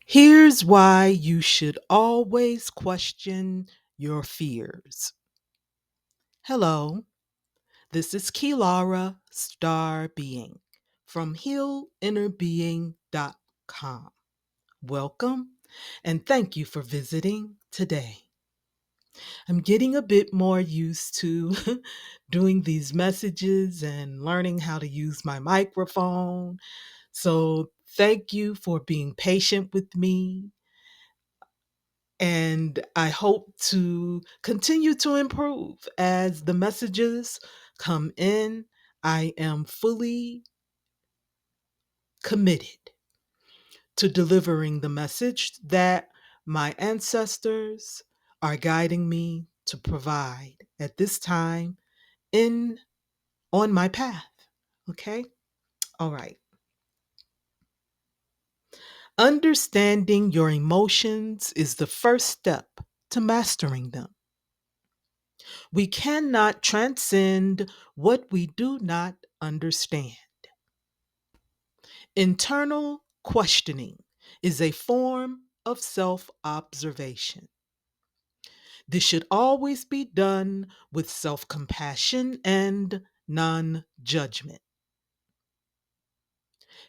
Here's why you should always question your fears. Hello, this is Kelara Star Being from HealInnerBeing.com. Welcome and thank you for visiting today. I'm getting a bit more used to doing these messages and learning how to use my microphone. So, thank you for being patient with me. And I hope to continue to improve as the messages come in. I am fully committed to delivering the message that my ancestors are guiding me to provide at this time in on my path. Okay? All right. Understanding your emotions is the first step to mastering them. We cannot transcend what we do not understand. Internal questioning is a form of self observation. This should always be done with self compassion and non judgment.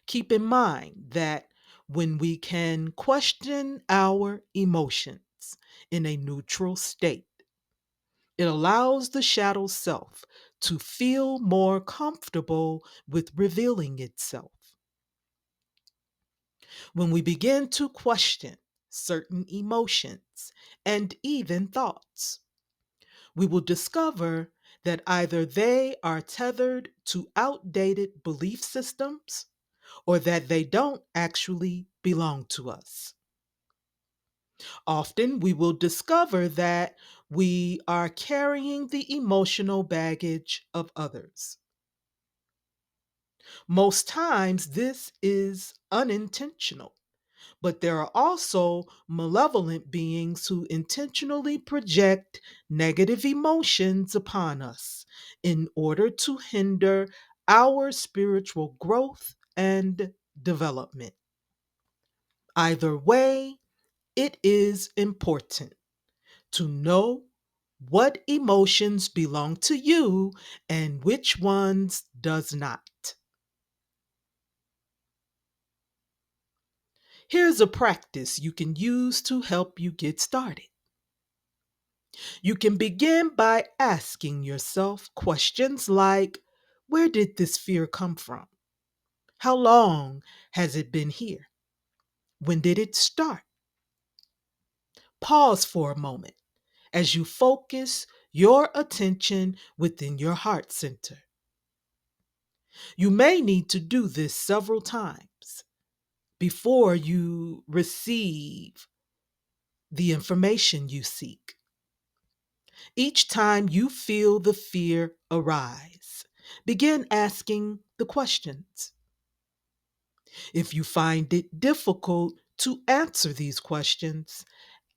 Keep in mind that when we can question our emotions in a neutral state, it allows the shadow self to feel more comfortable with revealing itself. When we begin to question certain emotions and even thoughts, we will discover that either they are tethered to outdated belief systems or that they don't actually belong to us. Often we will discover that we are carrying the emotional baggage of others. Most times this is unintentional, but there are also malevolent beings who intentionally project negative emotions upon us in order to hinder our spiritual growth and development. Either way, it is important to know what emotions belong to you and which ones does not. Here's a practice you can use to help you get started. You can begin by asking yourself questions like, where did this fear come from? How long has it been here? When did it start? Pause for a moment as you focus your attention within your heart center. You may need to do this several times before you receive the information you seek. Each time you feel the fear arise, begin asking the questions. If you find it difficult to answer these questions,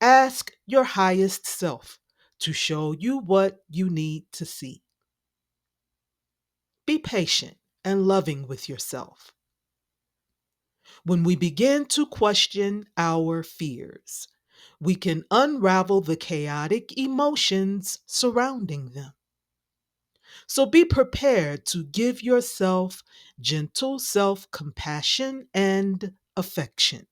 ask your highest self to show you what you need to see. Be patient and loving with yourself. When we begin to question our fears, we can unravel the chaotic emotions surrounding them. So be prepared to give yourself gentle self compassion and affection.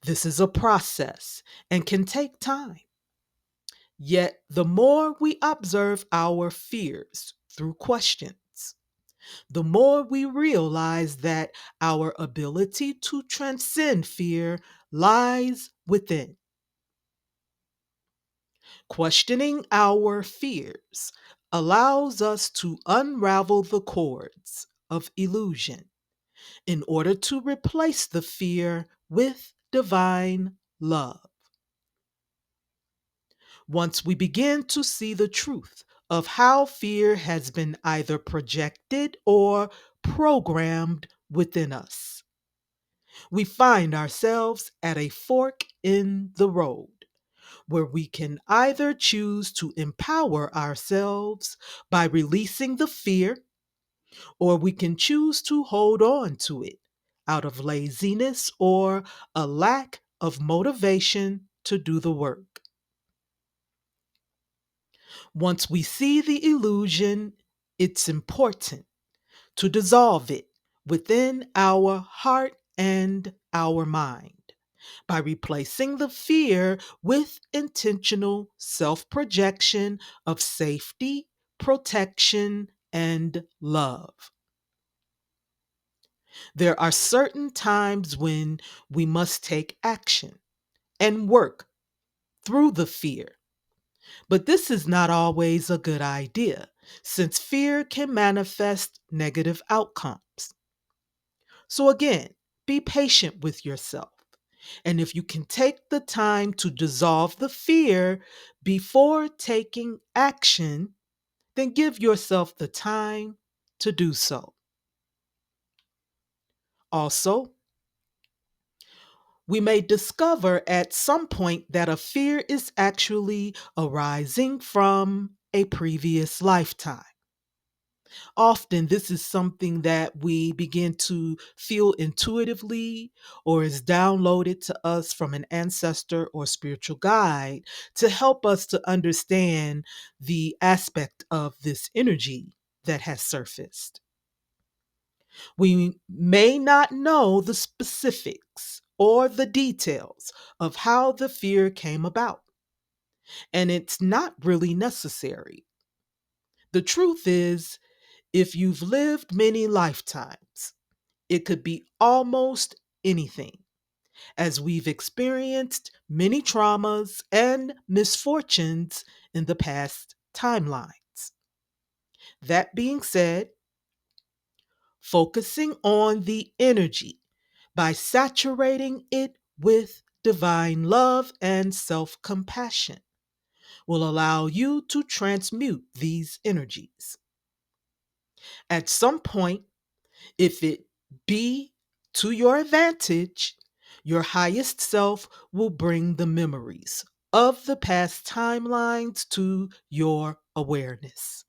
This is a process and can take time. Yet, the more we observe our fears through questions, the more we realize that our ability to transcend fear lies within. Questioning our fears allows us to unravel the cords of illusion in order to replace the fear with divine love. Once we begin to see the truth of how fear has been either projected or programmed within us, we find ourselves at a fork in the road where we can either choose to empower ourselves by releasing the fear, or we can choose to hold on to it, out of laziness or a lack of motivation to do the work. Once we see the illusion, it's important to dissolve it within our heart and our mind by replacing the fear with intentional self projection of safety, protection, and love. There are certain times when we must take action and work through the fear. But this is not always a good idea, since fear can manifest negative outcomes. So, again, be patient with yourself. And if you can take the time to dissolve the fear before taking action, then give yourself the time to do so. Also, we may discover at some point that a fear is actually arising from a previous lifetime. Often, this is something that we begin to feel intuitively or is downloaded to us from an ancestor or spiritual guide to help us to understand the aspect of this energy that has surfaced. We may not know the specifics or the details of how the fear came about, and it's not really necessary. The truth is, if you've lived many lifetimes, it could be almost anything, as we've experienced many traumas and misfortunes in the past timelines. That being said, focusing on the energy by saturating it with divine love and self compassion will allow you to transmute these energies. At some point, if it be to your advantage, your highest self will bring the memories of the past timelines to your awareness.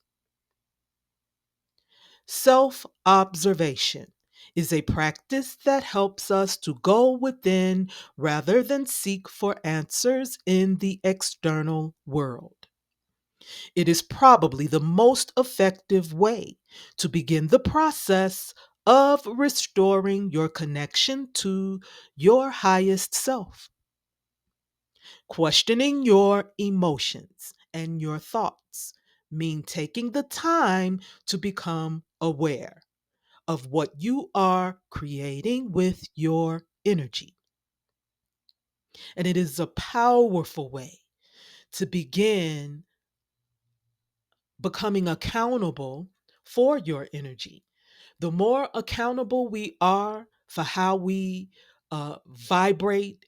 Self observation is a practice that helps us to go within rather than seek for answers in the external world. It is probably the most effective way to begin the process of restoring your connection to your highest self. Questioning your emotions and your thoughts mean taking the time to become aware of what you are creating with your energy. And it is a powerful way to begin becoming accountable for your energy. The more accountable we are for how we vibrate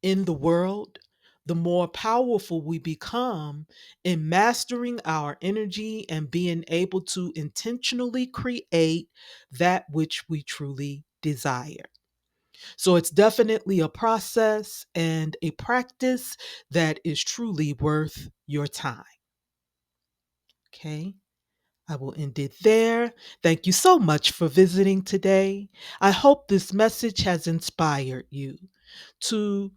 in the world, the more powerful we become in mastering our energy and being able to intentionally create that which we truly desire. So it's definitely a process and a practice that is truly worth your time. Okay. I will end it there. Thank you so much for visiting today. I hope this message has inspired you to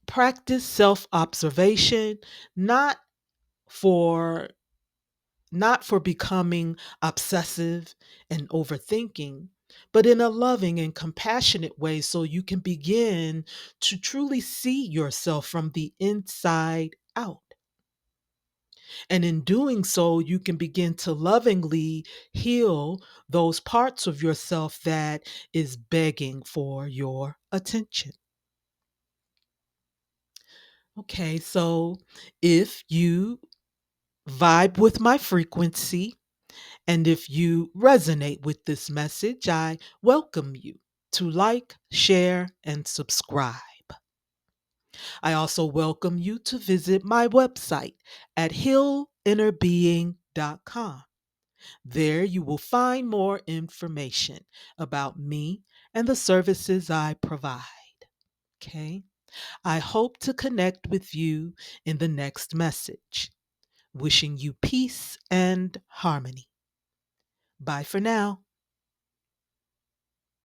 practice self-observation, not for not for becoming obsessive and overthinking, but in a loving and compassionate way so you can begin to truly see yourself from the inside out. And in doing so, you can begin to lovingly heal those parts of yourself that is begging for your attention. Okay, so if you vibe with my frequency and if you resonate with this message, I welcome you to like, share, and subscribe. I also welcome you to visit my website at healinnerbeing.com. There you will find more information about me and the services I provide. Okay? I hope to connect with you in the next message. Wishing you peace and harmony. Bye for now.